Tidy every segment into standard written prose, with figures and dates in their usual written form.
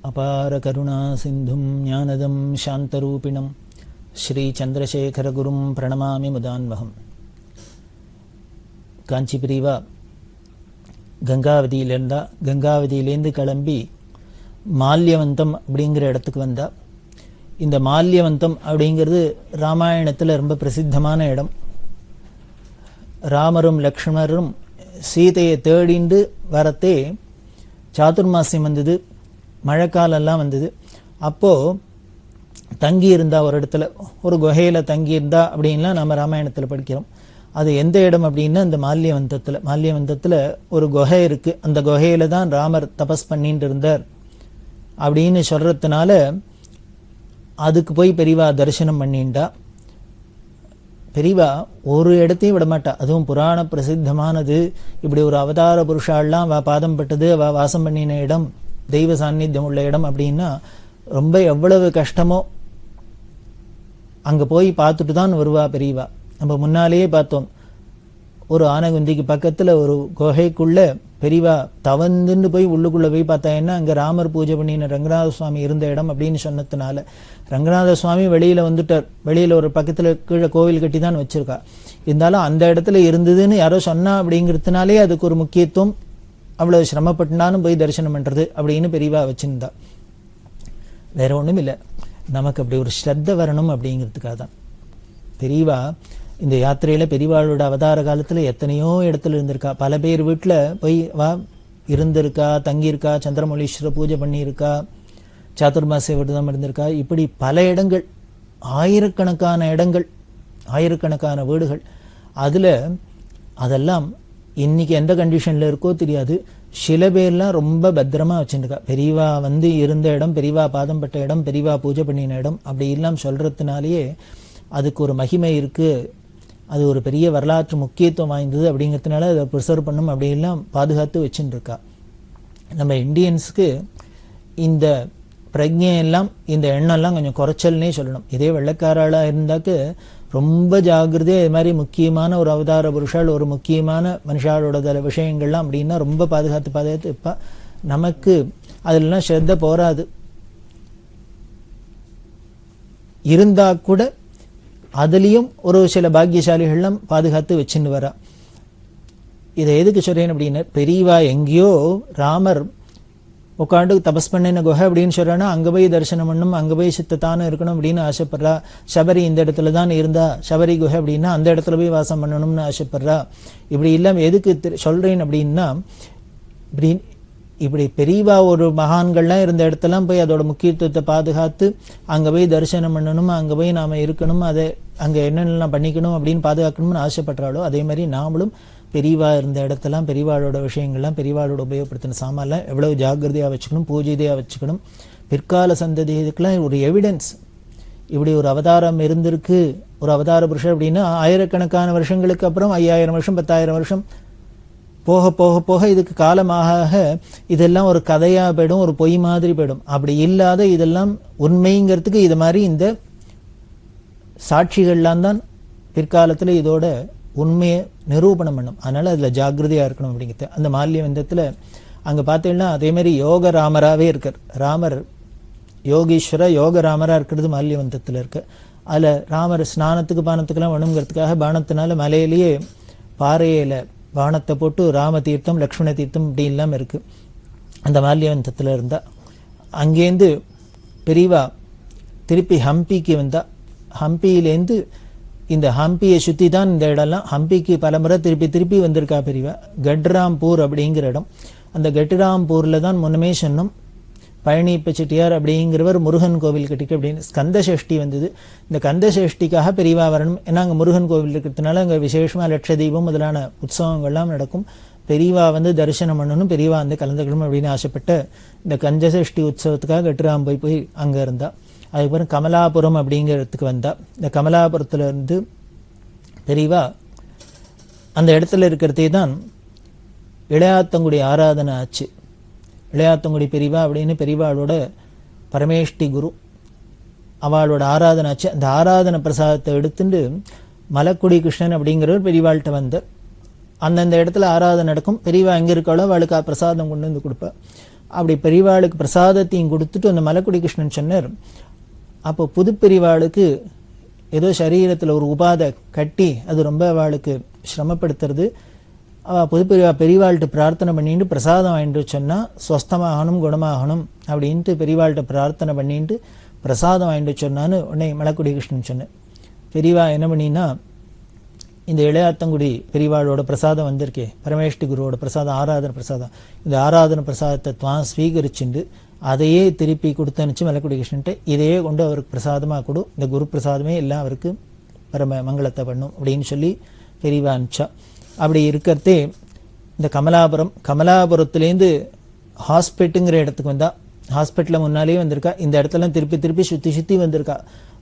அபார கருணா சிந்தும் ஞானதம் சாந்தரூபிணம் ஸ்ரீ சந்திரசேகரகுரும் பிரணமாமி முதான்வகம். காஞ்சி பிரிவா கங்காவதியிலேருந்து கிளம்பி மால்யவந்தம் அப்படிங்கிற இடத்துக்கு வந்தா. இந்த மால்யவந்தம் அப்படிங்கிறது ராமாயணத்தில் ரொம்ப பிரசித்தமான இடம். ராமரும் லக்ஷ்மணரும் சீதையை தேடிண்டு வரத்தே சாதுர்மாசியம் வந்தது, மழைக்காலெல்லாம் வந்தது. அப்போது தங்கியிருந்தா ஒரு இடத்துல, ஒரு குகையில் தங்கியிருந்தா அப்படின்லாம் நம்ம ராமாயணத்தில் படிக்கிறோம். அது எந்த இடம் அப்படின்னா இந்த மால்யவந்தத்தில் ஒரு குகை இருக்குது. அந்த குகையில் தான் ராமர் தபஸ் பண்ணிட்டு இருந்தார் அப்படின்னு சொல்கிறதுனால அதுக்கு போய் பெரியவா தரிசனம் பண்ணிண்டா. பெரியவா ஒரு இடத்தையும் விடமாட்டா. அதுவும் புராண பிரசித்தமானது. இப்படி ஒரு அவதார புருஷாலாம் பாதம் பட்டது, வாசம் பண்ணின இடம், தெய்வ சாநித்தியம் உள்ள இடம் அப்படின்னா ரொம்ப எவ்வளவு கஷ்டமோ அங்கே போய் பார்த்துட்டு தான் வருவா பெரியவா. நம்ம முன்னாலேயே பார்த்தோம், ஒரு ஆனகுந்திக்கு பக்கத்தில் ஒரு குகைக்குள்ள பெரியவா தவந்துன்னு போய் உள்ளுக்குள்ளே போய் பார்த்தா அங்கே ராமர் பூஜை பண்ணின ரங்கநாத சுவாமி இருந்த இடம் அப்படின்னு சொன்னதுனால ரங்கநாத சுவாமி வெளியில் வந்துட்டார். வெளியில் ஒரு பக்கத்தில் கீழே கோவில் கட்டி தான் வச்சிருக்கா. இருந்தாலும் அந்த இடத்துல இருந்ததுன்னு யாரோ சொன்னா அப்படிங்கிறதுனாலே அதுக்கு ஒரு முக்கியத்துவம். அவ்வளோ சிரமப்பட்டுனாலும் போய் தரிசனம் பண்ணுறது அப்படின்னு பெரியவா வச்சுருந்தா. வேற ஒன்றும் இல்லை, நமக்கு அப்படி ஒரு ஸ்ரத்த வரணும் அப்படிங்கிறதுக்காக தான் பெரியவா இந்த யாத்திரையில் பெரியவாளோட அவதார காலத்தில் எத்தனையோ இடத்துல இருந்திருக்கா. பல பேர் வீட்டில் போய் இருந்திருக்கா, தங்கியிருக்கா, சந்திரமௌலீஸ்வர பூஜை பண்ணியிருக்கா, சாதுர்மாசிய விரதம் இருந்திருக்கா. இப்படி பல இடங்கள், ஆயிரக்கணக்கான இடங்கள், ஆயிரக்கணக்கான வீடுகள். அதில் அதெல்லாம் இன்னைக்கு எந்த கண்டிஷனில் இருக்கோ தெரியாது. சில பேர்லாம் ரொம்ப பத்திரமா வச்சுருக்கா. பெரியவா இருந்த இடம், பெரியவா பாதம் பட்ட இடம், பெரியவா பூஜை பண்ணின இடம் அப்படி எல்லாம் சொல்கிறதுனாலேயே அதுக்கு ஒரு மகிமை இருக்குது. அது ஒரு பெரிய வரலாற்று முக்கியத்துவம் வாய்ந்தது அப்படிங்கிறதுனால அதை ப்ரிசர்வ் பண்ணும் அப்படின்லாம் பாதுகாத்து வச்சுட்டுருக்கா. நம்ம இந்தியன்ஸுக்கு இந்த பிரஜையெல்லாம், இந்த எண்ணெல்லாம் கொஞ்சம் குறைச்சல்னே சொல்லணும். இதே வெள்ளைக்காராளாக இருந்தாக்கு ரொம்ப ஜாகிரதையாக இது மாதிரி முக்கியமான ஒரு அவதார புருஷால், ஒரு முக்கியமான மனுஷாலோட விஷயங்கள்லாம் அப்படின்னா ரொம்ப பாதுகாத்து இப்போ நமக்கு அதிலெல்லாம் ஸ்ரத்த போராது. இருந்தால் கூட அதுலேயும் ஒரு சில பாக்கியசாலிகள்லாம் பாதுகாத்து வச்சுன்னு வரா. இதை எதுக்கு சொல்கிறேன் அப்படின்னா, பெரியவா எங்கேயோ ராமர் உட்காந்து தபஸ் பண்ணின குகை அப்படின்னு சொல்கிறான்னா அங்கே போய் தரிசனம் பண்ணணும், அங்கே போய் சித்தத்தானே இருக்கணும் அப்படின்னு ஆசைப்படுறா. சபரி இந்த இடத்துல தான் இருந்தா, சபரி குகை அப்படின்னா அந்த இடத்துல போய் வாசம் பண்ணணும்னு ஆசைப்படுறா. இப்படி இல்லாமல் எதுக்கு சொல்கிறேன் அப்படின்னா, இப்படி பெரியவா ஒரு மகான்கள்லாம் இருந்த இடத்தெல்லாம் போய் அதோட முக்கியத்துவத்தை பாதுகாத்து அங்கே போய் தரிசனம் பண்ணணும், அங்கே போய் நாம் இருக்கணும், அதை அங்கே என்னென்னலாம் பண்ணிக்கணும் அப்படின்னு பாதுகாக்கணும்னு ஆசைப்படுறாளோ அதே மாதிரி நாமளும் பெரியவா இருந்த இடத்தெல்லாம், பெரியவாளோட விஷயங்கள்லாம், பெரியவாளோட உபயோகப்படுத்தின சாமான்லாம் எவ்வளவு ஜாகிரதையாக வச்சுக்கணும், பூஜையாக வச்சுக்கணும். பிற்கால சந்ததிகளுக்கெல்லாம் ஒரு எவிடன்ஸ். இப்படி ஒரு அவதாரம் இருந்திருக்கு, ஒரு அவதார புருஷர் அப்படின்னா ஆயிரக்கணக்கான வருஷங்களுக்கு அப்புறம் 5000 வருஷம் 10,000 வருஷம் போக போக போக இதுக்கு காலமாக இதெல்லாம் ஒரு கதையாக போயிடும், ஒரு பொய் மாதிரி போயிடும். அப்படி இல்லாத இதெல்லாம் உண்மைங்கிறதுக்கு இது மாதிரி இந்த சாட்சிகள்லாம் தான் பிற்காலத்தில் இதோட உண்மையை நிரூபணம் பண்ணும். அதனால் அதில் ஜாகிரதையாக இருக்கணும் அப்படிங்கிறது. அந்த மால்யவந்தத்தில் அங்கே பார்த்தீங்கன்னா அதே மாதிரி யோக ராமராகவே இருக்கார். ராமர் யோகீஸ்வர யோக ராமராக இருக்கிறது மால்யவந்தத்தில் இருக்கு. அதில் ராமர் ஸ்நானத்துக்கு பானத்துக்கெல்லாம் வேணுங்கிறதுக்காக பானத்தினால மலையிலேயே பாறையில் பானத்தை போட்டு ராம தீர்த்தம், லக்ஷ்மண தீர்த்தம் இப்படி இல்லாமல் இருக்குது. அந்த மால்யவந்தத்தில் இருந்தால் அங்கேருந்து பெரியவா திருப்பி ஹம்பிக்கு வந்தால். ஹம்பியிலேருந்து இந்த ஹம்பியை சுற்றி தான் இந்த இடம்லாம். ஹம்பிக்கு பல முறை திருப்பி வந்திருக்கா பெரியவா. கட்ராம்பூர் அப்படிங்கிற இடம். அந்த கட்ராம்பூரில் தான் முன்னமே சொன்னோம், பழனிப்ப செட்டியார் அப்படிங்கிறவர் முருகன் கோவில் கட்டிக்கு அப்படின்னு ஸ்கந்த சஷ்டி வந்தது. இந்த கந்த சஷ்டிக்காக பெரியவா வரணும். ஏன்னா அங்கே முருகன் கோவில் இருக்கிறதுனால அங்கே விசேஷமாக லட்சதீபம் முதலான உற்சவங்கள்லாம் நடக்கும். பெரியவா தரிசனம் பண்ணணும், பெரியவா கலந்துக்கணும் அப்படின்னு ஆசைப்பட்ட இந்த கந்த சஷ்டி உற்சவத்துக்காக கட்டுராம் போய் அங்கே இருந்தா. அதுக்கப்புறம் கமலாபுரம் அப்படிங்கிறதுக்கு வந்தா. இந்த கமலாபுரத்தில் இருந்து பெரியவா அந்த இடத்துல இருக்கிறதே தான் இளையாத்தங்குடி ஆராதனை ஆச்சு. இளையாத்தங்குடி பெரியவா அப்படின்னு பெரியவாளோட பரமேஷ்டி குரு, அவளோட ஆராதனை ஆச்சு. அந்த ஆராதனை பிரசாதத்தை எடுத்துட்டு மலக்குடி கிருஷ்ணன் அப்படிங்கிறவர் பெரியவாள்கிட்ட வந்தார். அந்தந்த இடத்துல ஆராதனை நடக்கும். பெரியவா எங்கே இருக்காளோ அவளுக்கு பிரசாதம் கொண்டு வந்து கொடுப்பா. அப்படி பெரியவாளுக்கு பிரசாதத்தையும் கொடுத்துட்டு அந்த மலக்குடி கிருஷ்ணன் சொன்னார், அப்போ புது பெரியவாளுக்கு ஏதோ சரீரத்தில் ஒரு உபாதை கட்டி அது ரொம்ப அவளுக்கு சிரமப்படுத்துறது. அவள் புது பெரியவாள்கிட்ட பிரார்த்தனை பண்ணிட்டு பிரசாதம் வாங்கிட்டு சொன்னால் ஸ்வஸ்தமாகணும் குணமாகணும் அப்படின்ட்டு பெரியவாள்கிட்ட பிரார்த்தனை பண்ணிட்டு பிரசாதம் வாங்கிட்டு சொன்னான்னு உடனே மலக்குடி கிருஷ்ணன் சொன்னேன். பெரியவா என்ன பண்ணினா, இந்த இளையாத்தங்குடி பெரியவாளோட பிரசாதம் வந்திருக்கே, பரமேஷ்டி குருவோட பிரசாதம், ஆராதன பிரசாதம், இந்த ஆராதன பிரசாதத்தை தான் ஸ்வீகரிச்சுண்டு அதையே திருப்பி கொடுத்தனுச்சு மலக்குடி கிருஷ்ணன்ட்டு, இதையே கொண்டு அவருக்கு பிரசாதமாக கொடு, இந்த குரு பிரசாதமே எல்லாம் அவருக்கு பரம மங்களத்தை பண்ணும் அப்படின்னு சொல்லி பெரியவா அனுப்பிச்சா. அப்படி இருக்கிறதே இந்த கமலாபுரத்துலேருந்து ஹாஸ்பிட்டலுங்கிற இடத்துக்கு வந்தா. ஹாஸ்பிட்டலில் முன்னாலேயே வந்திருக்கா, இந்த இடத்துல திருப்பி திருப்பி சுற்றி வந்திருக்கா.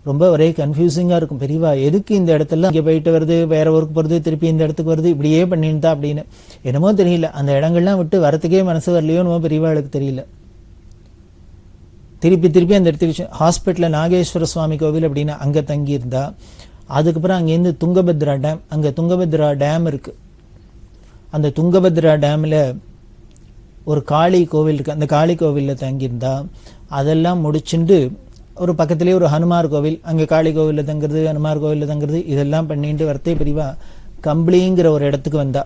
ரொம்ப ஒரே கன்ஃபியூசிங்காக இருக்கும், பெரியவா எதுக்கு இந்த இடத்துல இங்கே போயிட்டு வருது, வேற ஊருக்கு போகிறது, திருப்பி இந்த இடத்துக்கு வருது, இப்படியே பண்ணிட்டு அப்படின்னு என்னமோ தெரியல. அந்த இடங்கள்லாம் விட்டு வரத்துக்கே மனசு வரலையோ என்னமோ பெரியவாளுக்கு தெரியல. திருப்பி அந்த இடத்துக்கு ஹாஸ்பிட்டலில் நாகேஸ்வர சுவாமி கோவில் அப்படின்னு அங்கே தங்கியிருந்தா. அதுக்கப்புறம் அங்கேருந்து துங்கபத்ரா டேம், அங்கே துங்கபத்ரா டேம் இருக்கு. அந்த துங்கபத்ரா டேமில் ஒரு காளி கோவில் இருக்கு, அந்த காளி கோவிலில் தங்கியிருந்தா. அதெல்லாம் முடிச்சுட்டு ஒரு பக்கத்துலேயே ஒரு ஹனுமார் கோவில், அங்கே காளி கோவிலில் தங்குறது, ஹனுமார் கோவிலில் தங்குறது, இதெல்லாம் பண்ணிட்டு வரத்தே பெரியவா கம்பளிங்கிற ஒரு இடத்துக்கு வந்தா.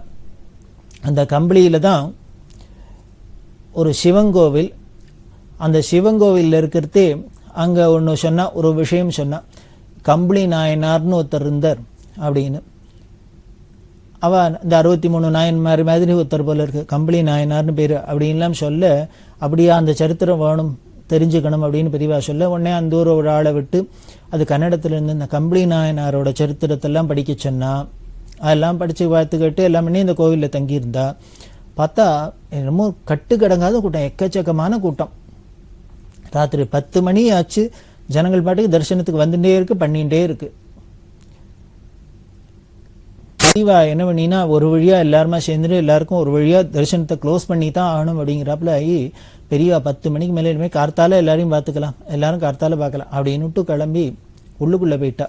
அந்த கம்பளியில் தான் ஒரு சிவங்கோவில். அந்த சிவங்கோவிலில் இருக்கிறதே அங்கே ஒன்று சொன்னா, ஒரு விஷயம் சொன்னா, கம்பளி நாயனார்னு ஒருத்தர் இருந்தார் அப்படின்னு. அவ இந்த 63 நாயன்மார் மாதிரி ஒருத்தர் போல இருக்கு, கம்பளி நாயனார்னு பேர் அப்படின்லாம் சொல்ல, அப்படியா அந்த சரித்திரம் வேணும் தெரிஞ்சுக்கணும் அப்படின்னு பெரியவா சொல்ல, உடனே அந்த ஒரு ஆளை விட்டு அது கன்னடத்தில் இருந்து இந்த கம்பளி நாயனாரோட சரித்திரத்தெல்லாம் படிக்க சொன்னா. அதெல்லாம் படித்து பார்த்துக்கிட்டு எல்லாம் பண்ணி இந்த கோவிலில் தங்கியிருந்தா. பார்த்தா என்னமோ கட்டுக்கடங்காத கூட்டம், எக்கச்சக்கமான கூட்டம். ராத்திரி 10 மணி ஆச்சு, ஜனங்கள் பாட்டுக்கு தரிசனத்துக்கு வந்துட்டே இருக்கு, பண்ணிகிட்டே இருக்கு. பெரியவா என்ன பண்ணினா, ஒரு வழியா எல்லாருமா சேர்ந்துட்டு எல்லாருக்கும் ஒரு வழியா தரிசனத்தை க்ளோஸ் பண்ணி தான் ஆகணும் அப்படிங்கிறாப்புல ஆகி, பெரியவா 10 மணிக்கு மேலே இனிமேல் கார்த்தால எல்லாரையும் பார்த்துக்கலாம், எல்லாரும் கார்த்தால பார்க்கலாம் அப்படின்னுட்டு கிளம்பி உள்ளுக்குள்ள போயிட்டா.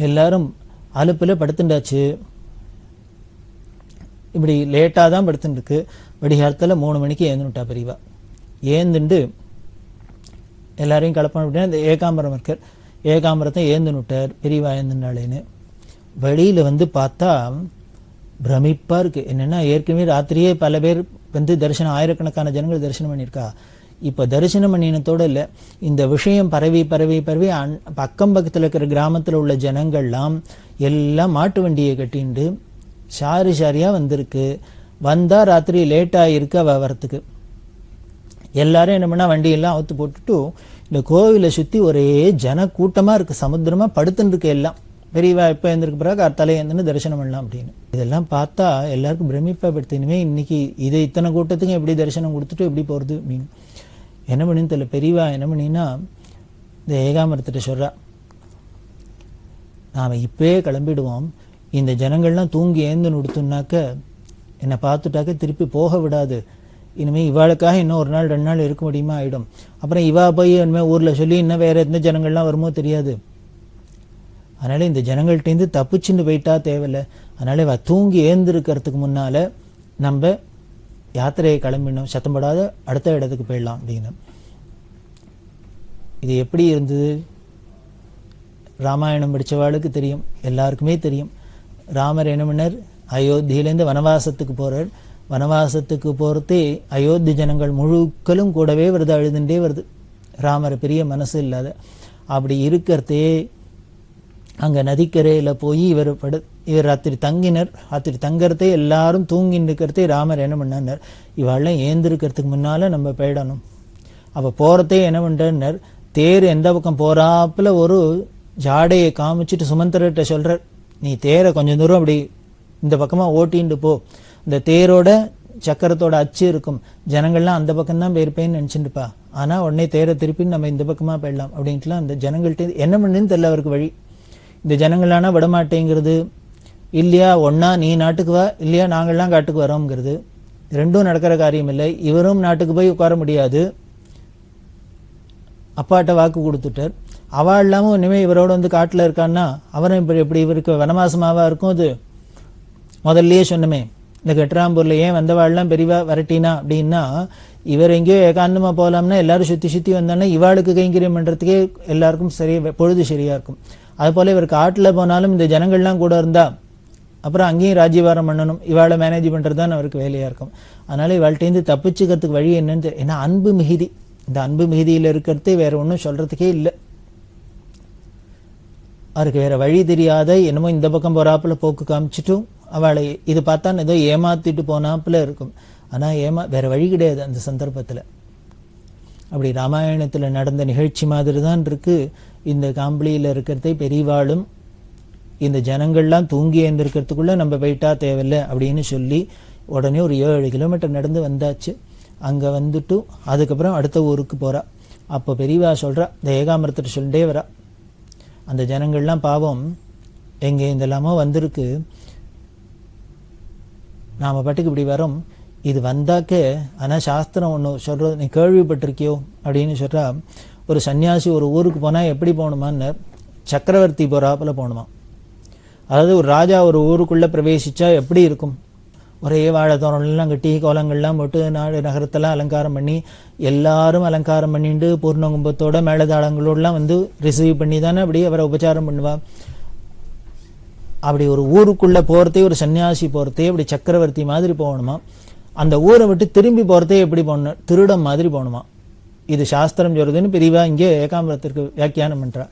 எல்லாரும் அலுப்புல படுத்துண்டாச்சு. இப்படி லேட்டாக தான் படுத்துட்டுருக்கு. விடிகாலத்தில் 3 மணிக்கு ஏந்துனுட்டா பெரியவா. ஏந்துண்டு எல்லாரையும் கலப்பணும் அப்படின்னா இந்த ஏகாம்பரம் இருக்கார், ஏகாம்பரத்தை ஏந்துனுட்டார். பெரியவா ஏந்துனாலேன்னு வெளியில் வந்து பார்த்தா பிரமிப்பாக இருக்குது. என்னென்னா ஏற்கனவே ராத்திரியே பல பேர் வந்து தரிசனம், ஆயிரக்கணக்கான ஜனங்கள் தரிசனம் பண்ணியிருக்கா. இப்போ தரிசனம் பண்ணினத்தோடு இல்லை, இந்த விஷயம் பரவி அக்கம் பக்கத்தில் இருக்கிற கிராமத்தில் உள்ள ஜனங்கள்லாம் எல்லாம் மாட்டு வண்டியை கட்டிண்டு சாரியாக வந்திருக்கு. வந்தால் ராத்திரி லேட்டாக இருக்கு அவள் வரத்துக்கு. எல்லாரும் என்ன பண்ணால் வண்டியெல்லாம் அவுத்து போட்டுட்டு இந்த கோவிலை சுற்றி ஒரே ஜன கூட்டமாக இருக்குது, சமுத்திரமாக படுத்துன்னு இருக்கு எல்லாம். பெரியவா இப்போ எழுந்திருக்கு பிறகு தலையை எழுந்துன்னு தரிசனம் பண்ணலாம் அப்படின்னு. இதெல்லாம் பார்த்தா எல்லாருக்கும் பிரமிப்பாக படுத்து, இனிமேல் இன்னைக்கு இது இத்தனை கூட்டத்துக்கும் எப்படி தரிசனம் கொடுத்துட்டு எப்படி போகிறது அப்படின்னு என்ன பண்ணின்னு தெரியல. பெரியவா என்ன பண்ணினா இந்த ஏகாம்பரத்திட்ட சொல்கிறா, நாம் இப்போயே கிளம்பிடுவோம், இந்த ஜனங்கள்லாம் தூங்கி ஏந்து நுடுத்துனாக்க என்னை பார்த்துட்டாக்க திருப்பி போக விடாது, இனிமேல் இவாளுக்காக இன்னும் 1 நாள் 2 நாள் இருக்க முடியுமா ஆகிடும். அப்புறம் இவா போய் இனிமேல் ஊரில் சொல்லி இன்னும் வேறு எந்த ஜனங்கள்லாம் வருமோ தெரியாது. அதனால் இந்த ஜனங்கள்டேருந்து தப்பிச்சுன்னு போயிட்டா தேவையில்லை. அதனால் இவ தூங்கி ஏந்திருக்கிறதுக்கு முன்னால் நம்ம யாத்திரையை கிளம்பிடணும், சத்தப்படாத அடுத்த இடத்துக்கு போயிடலாம் அப்படின்னு. இது எப்படி இருந்தது? ராமாயணம் படித்தவாளுக்கு தெரியும், எல்லாருக்குமே தெரியும். ராமர் என்ன பண்ணார், அயோத்தியிலேருந்து வனவாசத்துக்கு போகிறார். வனவாசத்துக்கு போகிறதே அயோத்தி ஜனங்கள் முழுக்களும் கூடவே வருது, அழுதுண்டே வருது. ராமர் பெரிய மனசு இல்லாத. அப்படி இருக்கிறதே அங்கே நதிக்கரையில் போய் இவர் ராத்திரி தங்கினர். ராத்திரி தங்கிறதே எல்லாரும் தூங்கின்னு இருக்கிறதே ராமர் என்ன பண்ணார், இவாளெல்லாம் ஏந்திருக்கிறதுக்கு முன்னால் நம்ம போயிடணும். அப்போ போகிறதே என்ன பண்ணுறார், தேர் எந்த பக்கம் போகிறாப்புல ஒரு ஜாடையை காமிச்சிட்டு சுமந்திரர்கிட்ட சொல்கிறார், நீ தேரை கொஞ்சம் தூரம் அப்படி இந்த பக்கமாக ஓட்டின்னு போ, இந்த தேரோட சக்கரத்தோட அச்சு இருக்கும், ஜனங்கள்லாம் அந்த பக்கம்தான் போயிருப்பேன்னு நினச்சிட்டுப்பா, ஆனால் உடனே தேரை திருப்பின்னு நம்ம இந்த பக்கமாக போயிடலாம் அப்படின்ட்டுலாம் அந்த ஜனங்கள்ட்ட என்ன பண்ணுன்னு தெரியல அவருக்கு வழி. இந்த ஜனங்களானா விடமாட்டேங்கிறது, இல்லையா ஒன்றா நீ நாட்டுக்கு வா, இல்லையா நாங்கள்லாம் காட்டுக்கு வரோங்கிறது, ரெண்டும் நடக்கிற காரியம் இல்லை. இவரும் நாட்டுக்கு போய் உட்கார முடியாது, அப்பாட்ட வாக்கு கொடுத்துட்டார். அவள் இல்லாமல் இனிமேல் இவரோட வந்து காட்டில் இருக்கான்னா அவரும் இப்போ எப்படி இவருக்கு வனவாசமாவா இருக்கும்? அது முதல்லையே சொன்னமே, இந்த கெட்டராம்பூர்ல ஏன் வந்தவாள்லாம் பெரியவா வரட்டினா அப்படின்னா, இவர் எங்கேயோ ஏகாந்தமா போகலாம்னா எல்லாரும் சுத்தி சுத்தி வந்தாங்கன்னா இவாளுக்கு கைங்கரியம் பண்றதுக்கே எல்லாருக்கும் சரியா பொழுது சரியா இருக்கும். அது போல இவர் காட்டுல போனாலும் இந்த ஜனங்கள்லாம் கூட இருந்தா அப்புறம் அங்கேயும் ராஜ்யபாரம் பண்ணணும், இவாளை மேனேஜ் பண்றது தான் அவருக்கு வேலையா இருக்கும். அதனால இவாள்கிட்டேருந்து தப்பிச்சுக்கிறதுக்கு வழி என்னன்னு ஏன்னா அன்பு மிகுதி, இந்த அன்பு மிகுதியில இருக்கிறதே வேற ஒன்றும் சொல்றதுக்கே இல்லை. அவருக்கு வேற வழி தெரியாத என்னமோ இந்த பக்கம் போறாப்புல போக்கு காமிச்சிட்டும் அவளை இது பார்த்தா ஏதோ ஏமாத்திட்டு போனாப்புல இருக்கும். ஆனா வேற வழி கிடையாது அந்த சந்தர்ப்பத்துல. அப்படி ராமாயணத்துல நடந்த நிகழ்ச்சி மாதிரி தான் இருக்கு இந்த காம்பளியில இருக்கிறதே. பெரியவாளும் இந்த ஜனங்கள்லாம் தூங்கி எழுந்திருக்கிறதுக்குள்ள நம்ம போயிட்டா தேவையில்லை அப்படின்னு சொல்லி உடனே ஒரு 7 கிலோமீட்டர் நடந்து வந்தாச்சு. அங்க வந்துட்டு அதுக்கப்புறம் அடுத்த ஊருக்கு போறா. அப்போ பெரியவா சொல்றா, இந்த ஏகாமிரத்தை சொல்லிட்டே வரா, அந்த ஜனங்கள்லாம் பாவம் எங்க இதெல்லாமோ வந்திருக்கு, நாம பாட்டுக்கு இப்படி வரோம், இது வந்தாக்க ஆனா சாஸ்திரம் ஒண்ணு சொல்றது நீ கேள்விப்பட்டிருக்கியோ அப்படின்னு சொல்றா. ஒரு சன்னியாசி ஒரு ஊருக்கு போனா எப்படி போகணுமான்னு சக்கரவர்த்தி போறாப்புல போகணுமா. அதாவது ஒரு ராஜா ஒரு ஊருக்குள்ள பிரவேசிச்சா எப்படி இருக்கும், ஒரே வாழை தோரணெல்லாம் கட்டி கோலங்கள்லாம் போட்டு நாடு நகரத்தெல்லாம் அலங்காரம் பண்ணி எல்லாரும் அலங்காரம் பண்ணிட்டு பூர்ணகும்பத்தோட மேளதாளங்களோடலாம் வந்து ரிசீவ் பண்ணி தானே அப்படி அவரை உபச்சாரம் பண்ணுவா. அப்படி ஒரு ஊருக்குள்ள போறதே, ஒரு சன்னியாசி போறதே அப்படி சக்கரவர்த்தி மாதிரி போகணுமா. அந்த ஊரை விட்டு திரும்பி போறதே எப்படி போகணும், திருடம் மாதிரி போகணுமா. இது சாஸ்திரம் சொல்றதுன்னு பெரியவா இங்கே ஏகாம்பரத்திற்கு வியாக்கியானம் பண்றா.